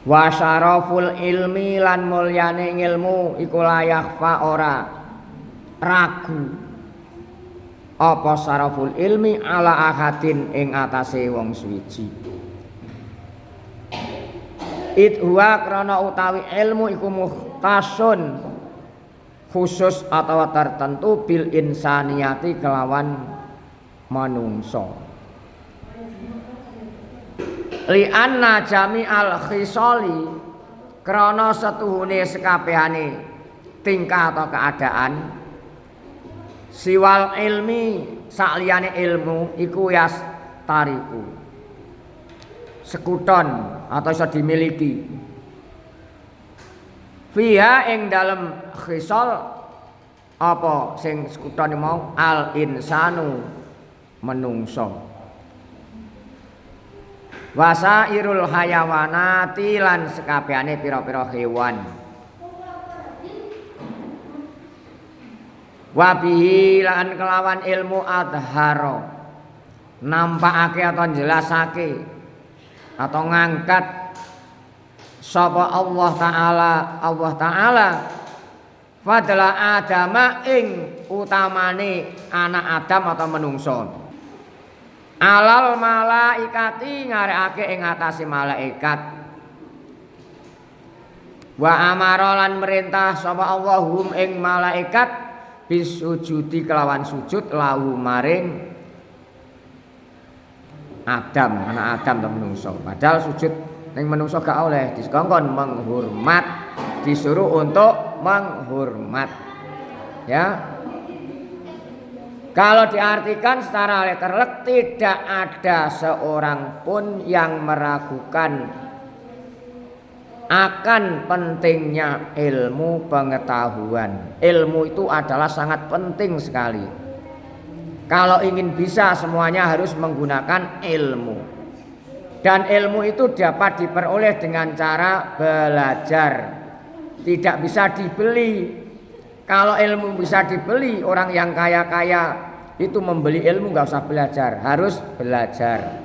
Wa syaraful ilmi lan mulyane ilmu iku layak fa ora ragu apa syaraful ilmi ala ahadin ing atase wong suwiji. Idhuwa krana utawi ilmu iku muhtasun khusus atau tertentu bil insaniyati kelawan manungsa. Li anna jami'al khisali krana setuhune sekabehane tingkah atau keadaan siwal ilmi sakliyane ilmu iku yas tariku sekuton atau iso dimiliki fiha ing dalem khisal apa sing sekuton mau al insanu menungso wasairul hayawanati lan sekabehane pira-pira hewan wabihi lan kelawan ilmu adharo nampakake atau jelasake atau ngangkat sapa Allah Taala fadla adama ing utamane anak Adam atau menungso alal malaikati ngarekake ing atase malaikat wa amara lan merintah sapa Allahum ing malaikat bisujudi kelawan sujud lahu maring Adam anak Adam atau menungso padahal sujud ning menungso gak oleh diskongkon menghormat disuruh untuk menghormat ya. Kalau diartikan secara letterlek tidak ada seorang pun yang meragukan akan pentingnya ilmu pengetahuan. Ilmu itu adalah sangat penting sekali. Kalau ingin bisa semuanya harus menggunakan ilmu. Dan ilmu itu dapat diperoleh dengan cara belajar. Tidak bisa dibeli. Kalau ilmu bisa dibeli, orang yang kaya-kaya itu membeli ilmu gak usah belajar, harus belajar.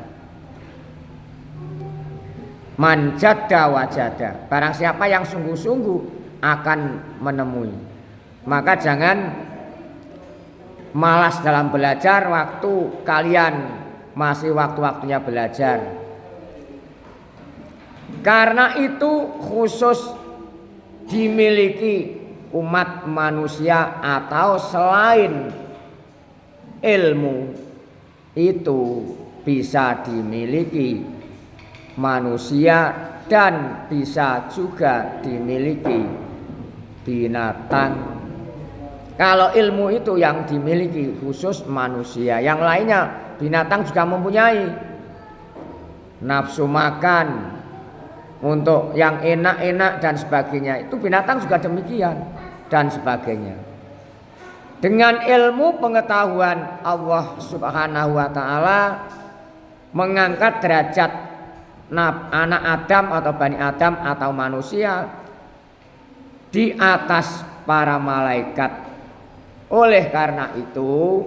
Man jadda wajada, barang siapa yang sungguh-sungguh akan menemui. Maka jangan malas dalam belajar waktu kalian masih waktu-waktunya belajar. Karena itu khusus dimiliki umat manusia atau selain ilmu itu bisa dimiliki manusia dan bisa juga dimiliki binatang. Kalau ilmu itu yang dimiliki khusus manusia, yang lainnya binatang juga mempunyai nafsu makan untuk yang enak-enak dan sebagainya. Itu binatang juga demikian dan sebagainya. Dengan ilmu pengetahuan Allah Subhanahu wa taala mengangkat derajat anak Adam atau Bani Adam atau manusia di atas para malaikat. Oleh karena itu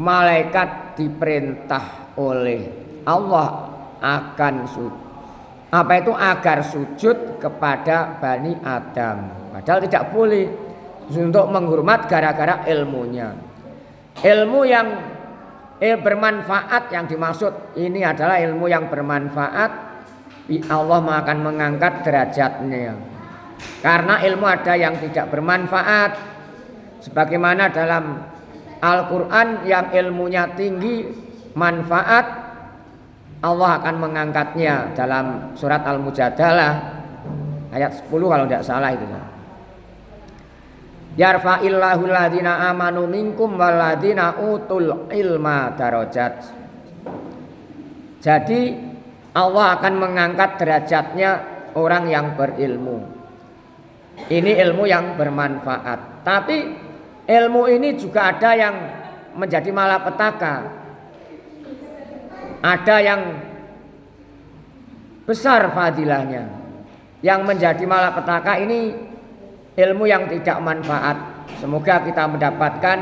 malaikat diperintah oleh Allah akan agar sujud kepada Bani Adam. Padahal tidak boleh, untuk menghormat gara-gara ilmunya. Ilmu yang bermanfaat yang dimaksud ini adalah ilmu yang bermanfaat. Allah akan mengangkat derajatnya. Karena ilmu ada yang tidak bermanfaat. Sebagaimana dalam Al-Quran yang ilmunya tinggi, manfaat, Allah akan mengangkatnya dalam surat Al-Mujadalah ayat 10 kalau tidak salah itu. Yarfa'illahu alladhina amanu minkum walladhina utul ilma darajat. Jadi Allah akan mengangkat derajatnya orang yang berilmu. Ini ilmu yang bermanfaat. Tapi ilmu ini juga ada yang menjadi malapetaka. Ada yang besar fadilahnya. Yang menjadi malapetaka ini ilmu yang tidak manfaat. Semoga kita mendapatkan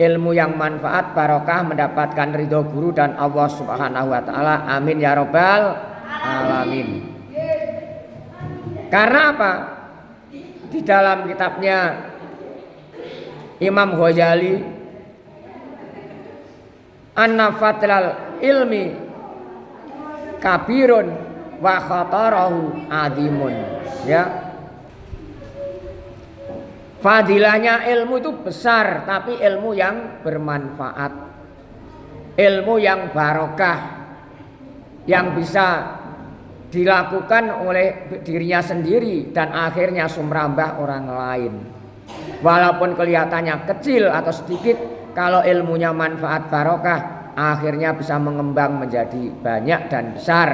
ilmu yang manfaat, barokah, mendapatkan ridho guru dan Allah Subhanahu wa taala. Amin ya rabbal alamin. Karena apa? Di dalam kitabnya Imam Ghazali, anna fadlal ilmi kabirun wa khatarahu adimun, ya. Fadilahnya ilmu itu besar, tapi ilmu yang bermanfaat, ilmu yang barokah, yang bisa dilakukan oleh dirinya sendiri dan akhirnya sumrambah orang lain. Walaupun kelihatannya kecil atau sedikit, kalau ilmunya manfaat barokah, akhirnya bisa mengembang menjadi banyak dan besar.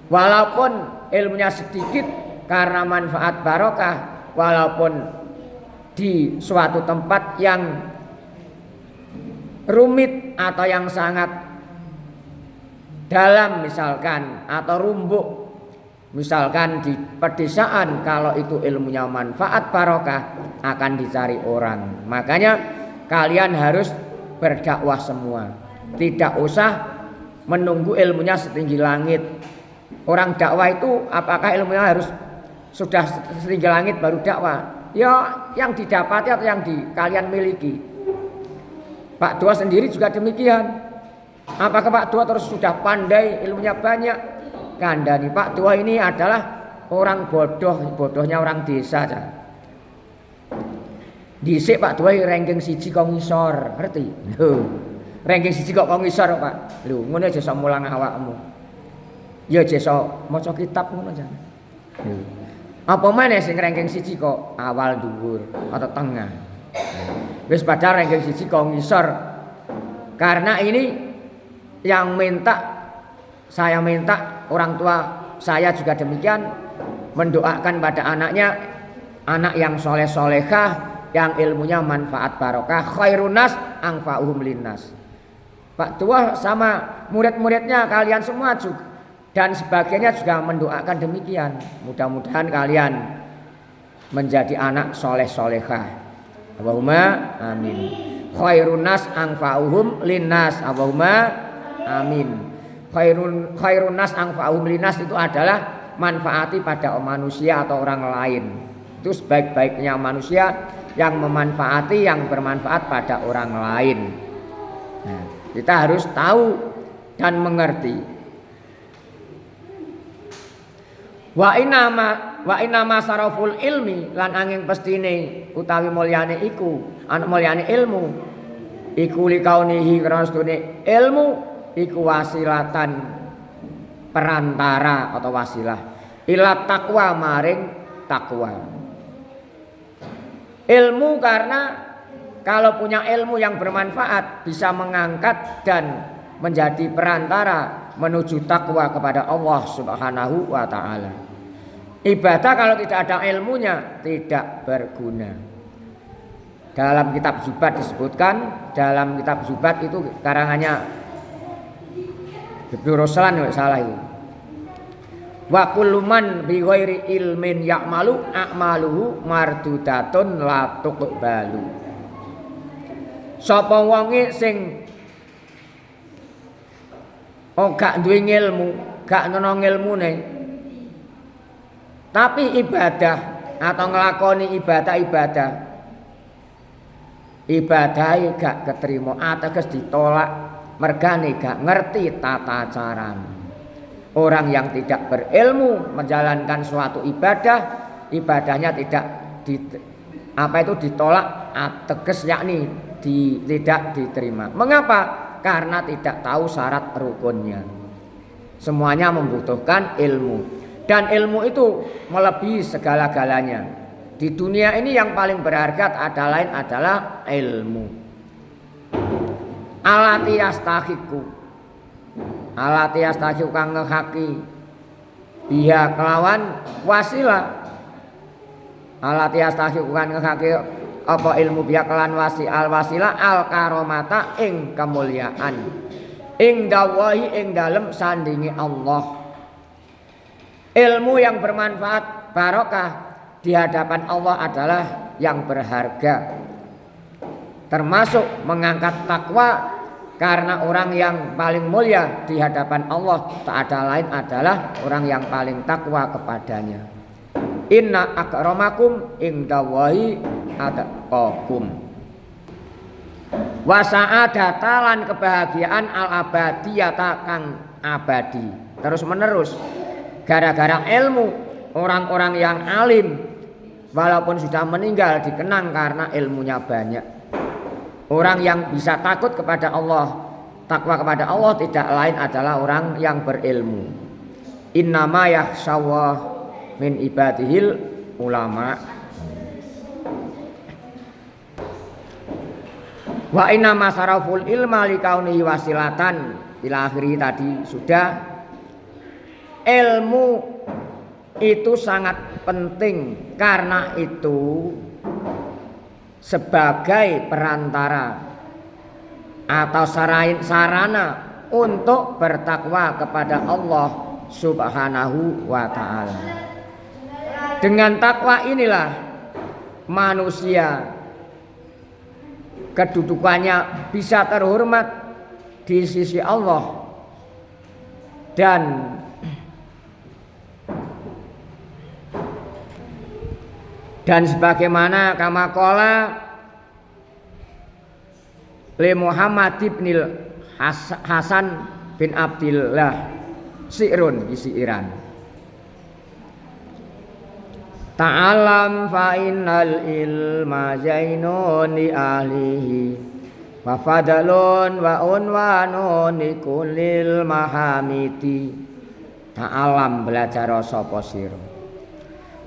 Walaupun ilmunya sedikit, karena manfaat barokah, walaupun di suatu tempat yang rumit atau yang sangat dalam misalkan, atau rumbuk misalkan di pedesaan, kalau itu ilmunya manfaat barokah akan dicari orang. Makanya kalian harus berdakwah semua, tidak usah menunggu ilmunya setinggi langit. Orang dakwah itu apakah ilmunya harus sudah setinggi langit baru dakwah? Ya, yang didapati atau yang kalian miliki. Pak Dua sendiri juga demikian. Apakah Pak Dua terus sudah pandai, ilmunya banyak? Kandani Pak Dua ini adalah orang bodoh, bodohnya orang desa. Dhisik Pak Dua ranking 1 kok ngisor, ngerti? Lho, ranking 1 kok ngisor Pak. Lho, ngono aja sok mulang awakmu. Ya aja sok maca kitab ngono jan. Lho. Apa maneh sing ranking 1 kok awal dhuwur atau tengah. Wis padahal ranking 1 kok ngisor. Karena ini yang saya minta, orang tua saya juga demikian, mendoakan pada anaknya, anak yang soleh solehah, yang ilmunya manfaat barokah, khairun nas anfa'uhum linnas. Pak Tua sama murid-muridnya, kalian semua juga dan sebagainya juga mendoakan demikian. Mudah-mudahan kalian menjadi anak soleh solehah. Allahumma amin. Khairun nas anfa'uhum linnas. Allahumma amin. Khairun nas anfa'uhum linnas itu adalah manfaati pada manusia atau orang lain. Itu sebaik-baiknya manusia yang memanfaati, yang bermanfaat pada orang lain. Nah, kita harus tahu dan mengerti. Wa inama saraful ilmi, lan angin pestine utawi mulyane iku, anak mulyane ilmu iku likaunihi karena sedune ilmu iku wasilatan, perantara atau wasilah ila takwa, maring takwa. Ilmu karena kalau punya ilmu yang bermanfaat bisa mengangkat dan menjadi perantara menuju takwa kepada Allah Subhanahu wa taala. Ibadah kalau tidak ada ilmunya tidak berguna. Dalam kitab Zubat disebutkan, dalam kitab Zubat itu karangannya Ibnu Ruslan, salah itu. Wa kullu man bi ghairi ilmin ya'malu a'maluhu mardudatun la tuqbalu. Sapa wonge sing gak duwe ilmu, gak ono ilmune, tapi ibadah atau ngelakoni ibadah gak keterima, ateges ditolak, mergane gak ngerti tata carane. Orang yang tidak berilmu menjalankan suatu ibadah, ibadahnya tidak ditolak, ateges yakni tidak diterima. Mengapa? Karena tidak tahu syarat rukunnya. Semuanya membutuhkan ilmu. Dan ilmu itu melebihi segala-galanya. Di dunia ini yang paling berharga adalah ilmu. Alati yastahiku kang ngehaki biha kelawan wasilah. Alati yastahiku kang ngehaki apa ilmu biha kelawan wasilah al karomata ing kemuliaan. Ing dawahi ing dalem sandingi Allah. Ilmu yang bermanfaat barokah di hadapan Allah adalah yang berharga. Termasuk mengangkat takwa, karena orang yang paling mulia di hadapan Allah tak ada lain adalah orang yang paling takwa kepadanya. Inna akramakum indallahi atqakum. Wa sa'adata lan kebahagiaan al abadiyata kang abadi terus menerus. Gara-gara ilmu, orang-orang yang alim walaupun sudah meninggal dikenang karena ilmunya banyak. Orang yang bisa takut kepada Allah, takwa kepada Allah tidak lain adalah orang yang berilmu. Innama yakhsyallah min ibadihil ulama. Wa inna masaraful ilma likaunihi wasilatan ila akhiri tadi sudah. Ilmu itu sangat penting karena itu sebagai perantara atau sarana untuk bertakwa kepada Allah Subhanahu wa ta'ala. Dengan takwa inilah manusia kedudukannya bisa terhormat di sisi Allah dan sebagaimana kama qala li Muhammad ibnil Hasan bin Abdillah si'run isiran ta'alam fa innal ilma zainun li ahlihi wa fadalun wa unwanun li kullil mahamiti. Ta'alam belajar sapa sira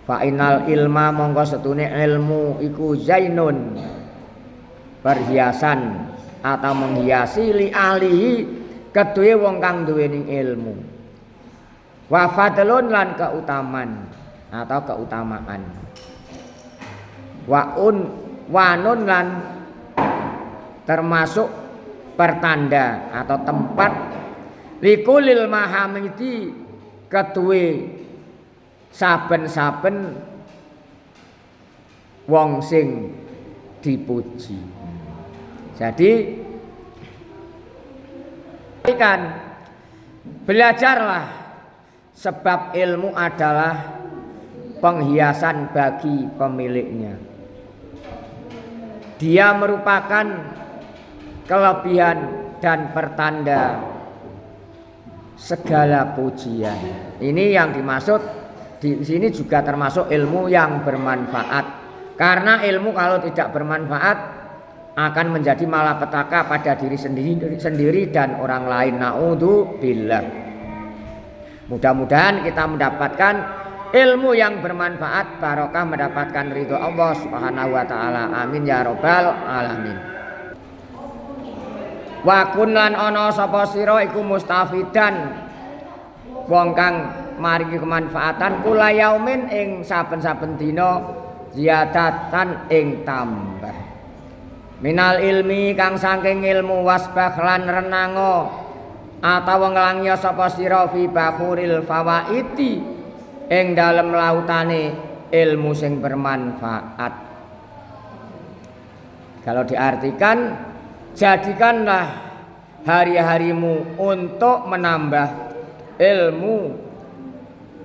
fa innal ilma mongko setune ilmu iku zainun perhiasan atau menghiasi li ahlihi keduwe wong kang duweni ilmu. Wa fadlun lan keutamaan atau keutamaan. Wanun lan termasuk pertanda atau tempat likulil mahamidi keduwe saben-saben wong sing dipuji. Jadi kan belajarlah sebab ilmu adalah penghiasan bagi pemiliknya. Dia merupakan kelebihan dan pertanda segala pujian. Ini yang dimaksud di sini juga termasuk ilmu yang bermanfaat. Karena ilmu kalau tidak bermanfaat akan menjadi malapetaka pada diri sendiri dan orang lain. Naudzubillah. Mudah-mudahan kita mendapatkan ilmu yang bermanfaat, barokah, mendapatkan ridho Allah Subhanahu wa taala. Amin ya rabbal alamin. Wa kun lan ana sapa sira iku mustafidan wong kang maringi kemanfaatan kula yaumin ing saben-saben dina ziyadatan ing tambah. Minal ilmi kang saking ilmu wasbah lan renango atawa nglangya sapa sira fi bakhuril fawaiti ing dalem lautane ilmu sing bermanfaat. Kalau diartikan, jadikanlah hari-harimu untuk menambah ilmu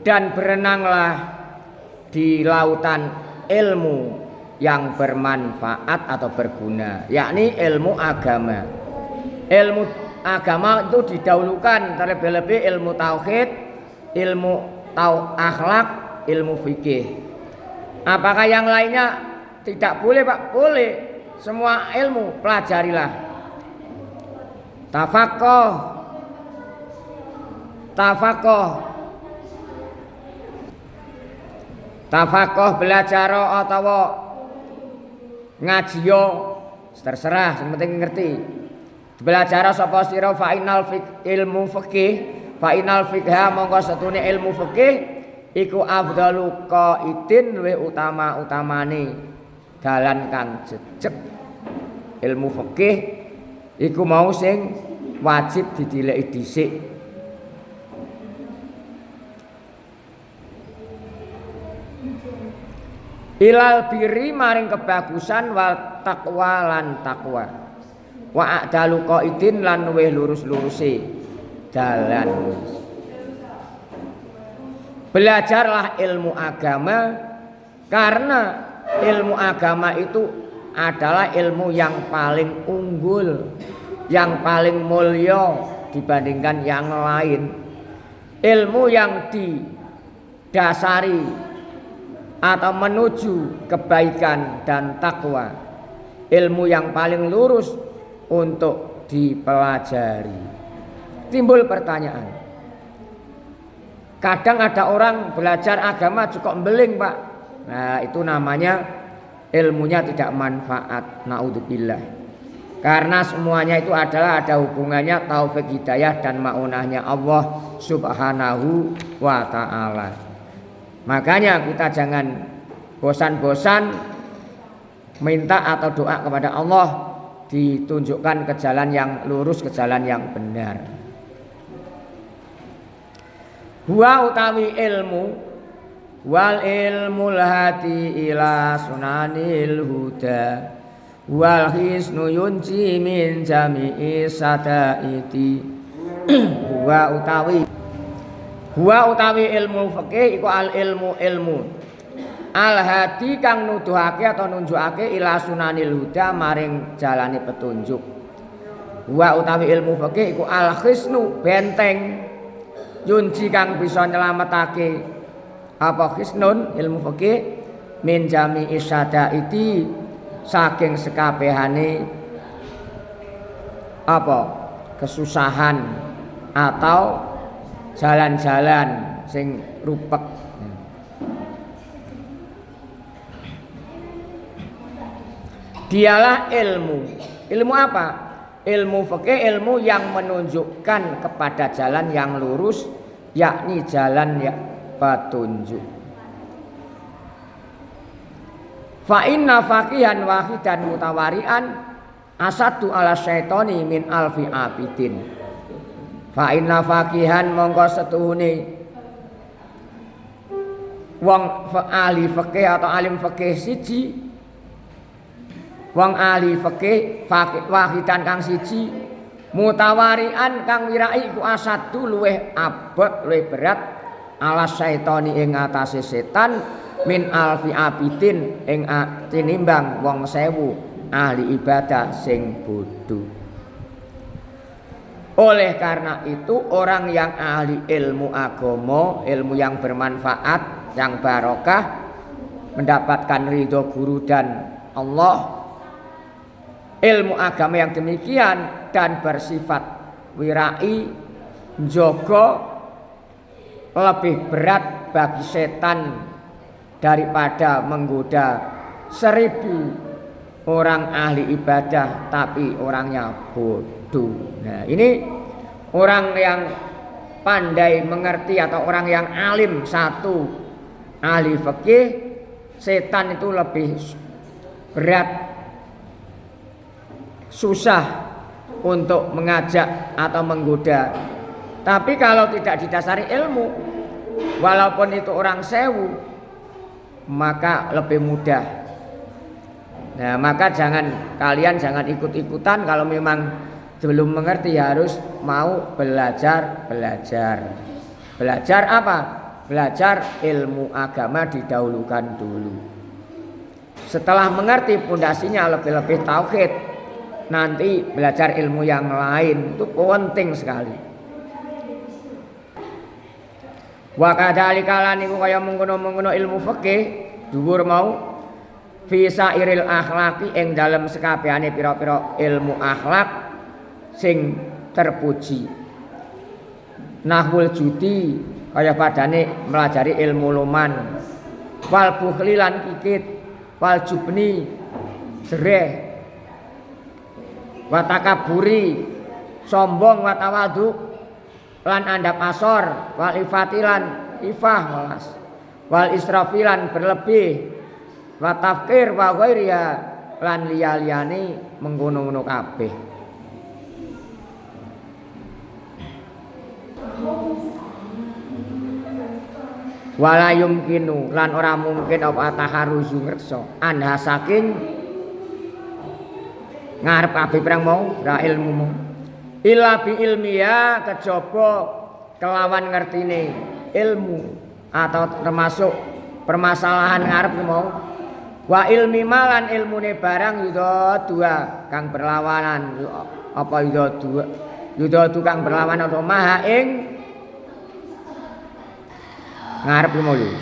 dan berenanglah di lautan ilmu yang bermanfaat atau berguna, yakni ilmu agama. Ilmu agama itu didahulukan terlebih-lebih ilmu tauhid, ilmu akhlak, ilmu fikih. Apakah yang lainnya tidak boleh, Pak? Boleh. Semua ilmu pelajarilah. Tafakoh belajar atau ngajiyo terserah, yang penting ngerti. Belajar sapa sira fa inal ilmu fikih, fa inal fikha mongko setune ilmu fikih iku afdalu qaidin luwih utama-utamane dalan kang jejeg. Ilmu fikih iku mau sing wajib didileki dhisik. Ilal biri maring kebagusan wal taqwa lan takwa. Wa a'dalu qaidin lan luwih lurus-luruse dalan. Belajarlah ilmu agama, karena ilmu agama itu adalah ilmu yang paling unggul, yang paling mulia dibandingkan yang lain. Ilmu yang didasari atau menuju kebaikan dan takwa, ilmu yang paling lurus untuk dipelajari. Timbul pertanyaan, kadang ada orang belajar agama cukup beling, Pak. Nah, itu namanya ilmunya tidak manfaat. Naudzubillah. Karena semuanya itu adalah ada hubungannya taufik hidayah dan maunahnya Allah Subhanahu wa ta'ala. Makanya kita jangan bosan-bosan minta atau doa kepada Allah ditunjukkan ke jalan yang lurus, ke jalan yang benar. Huwa utawi ilmu, wal ilmul hati ila sunanil huda, wal hisnu yunji min jami'i sadaiti. Huwa utawi ilmu fikih iku al ilmu al hadi kang nuduhake atau nunjukake ila sunanil huda maring jalane petunjuk. Huwa utawi ilmu fikih iku al hisnu benteng yunji kang bisa nyelametake apa hisnun ilmu fikih min jami'i sadaiti saking sekabehane apa kesusahan atau jalan-jalan sing rupek. Dialah ilmu. Ilmu apa? Ilmu fikih, ilmu yang menunjukkan kepada jalan yang lurus, yakni jalan yang petunjuk. Fa inna faqihan wahidan mutawarian asadu ala syaitani min alfi abidin. Fa inna faqihan mongko setuhune wong ahli fikih atau alim fikih siji, wong ahli fikih wahidan kang siji mutawarian kang wirai iku asadu luweh abot luweh berat ala syaitani ing atase setan min alfi abidin ing tinimbang wong 1000 ahli ibadah sing bodho. Oleh karena itu orang yang ahli ilmu agama, ilmu yang bermanfaat, yang barokah, mendapatkan ridho guru dan Allah, ilmu agama yang demikian dan bersifat wirai, njogo lebih berat bagi setan daripada menggoda 1000 orang ahli ibadah tapi orangnya bodoh. Nah, ini orang yang pandai mengerti atau orang yang alim satu ahli fikih, setan itu lebih berat, susah untuk mengajak atau menggoda. Tapi kalau tidak didasari ilmu, walaupun itu orang 1000, maka lebih mudah. Nah, maka kalian jangan ikut-ikutan. Kalau memang belum mengerti harus mau belajar. Belajar apa? Belajar ilmu agama didahulukan dulu. Setelah mengerti pondasinya lebih-lebih tauhid, nanti belajar ilmu yang lain itu penting sekali. Wa kadzalika lan iku kaya mengkono-mengkono ilmu fikih dhuwur mau fi sairil akhlaqi ing dalem sekabehane pira-pira ilmu akhlak sing terpuji. Nahwul judi kaya padane melajari ilmu luman, wal bukhli lan kikit, wal jubni jereh, wa takaburi sombong, wa tawadu lan andap asor, wal ifatilan ifah welas, wal israfilan berlebih, wa tafkir wa ghairiya lan liya-liyane mengkono-ngono kabeh. Wala yumkinu lan ora mungkin apa taharuzu ngreksa anha saking ngarep kabeh perang mau ra ilmu mau illa bi ilmiya kejaba kelawan ngertine ilmu atau termasuk permasalahan ngarep mau wa ilmi malan ilmune barang yuda dua kang berlawanan apa yuda kang berlawanan atau maha ing ngarep mau lho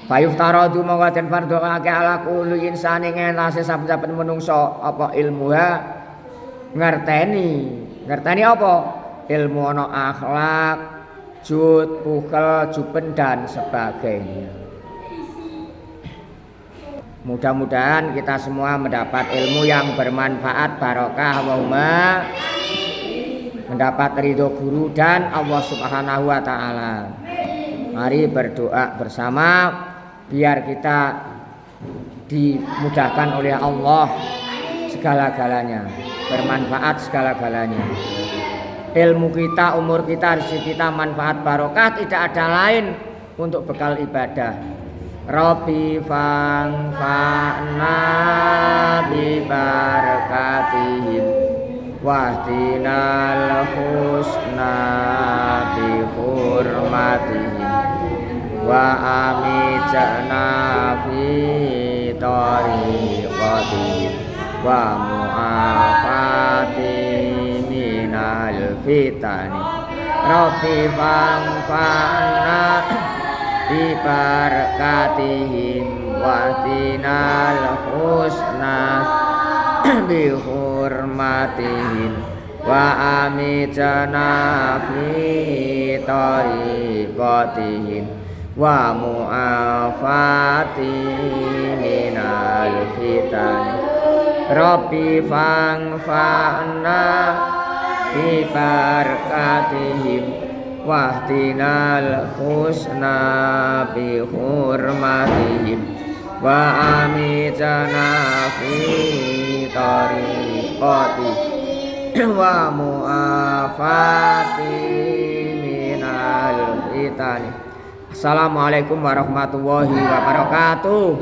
fayuf taradu mongko den fardhokake ala kulli insani ngenase saben-saben menungso apa ilmuha ngerteni apa ilmu ana akhlak jud bukhel juben dan sebagainya. Mudah-mudahan kita semua mendapat ilmu yang bermanfaat barokah Allahumma mendapat ridho guru dan Allah Subhanahu wa taala. Mari berdoa bersama biar kita dimudahkan oleh Allah segala-galanya, bermanfaat segala-galanya. Ilmu kita, umur kita, rezeki kita manfaat barokah, tidak ada lain untuk bekal ibadah. Rabbi fa'na bi barakatihim wahdinal husna bi hurmatihim wa amitna fi tariqatihim wa mu'afati minal fitani Rabbi fa'na bi barakatihim wahdinal husna bi hurmatihim wa amitna fi tariqatihim wa mu'afati minal fitan Rabbi fa'na bi barakatihim wahdinal husna bi hurmatihim wa amitna fi tariqati wa mu'afati minal fitani. Assalamualaikum warahmatullahi wabarakatuh.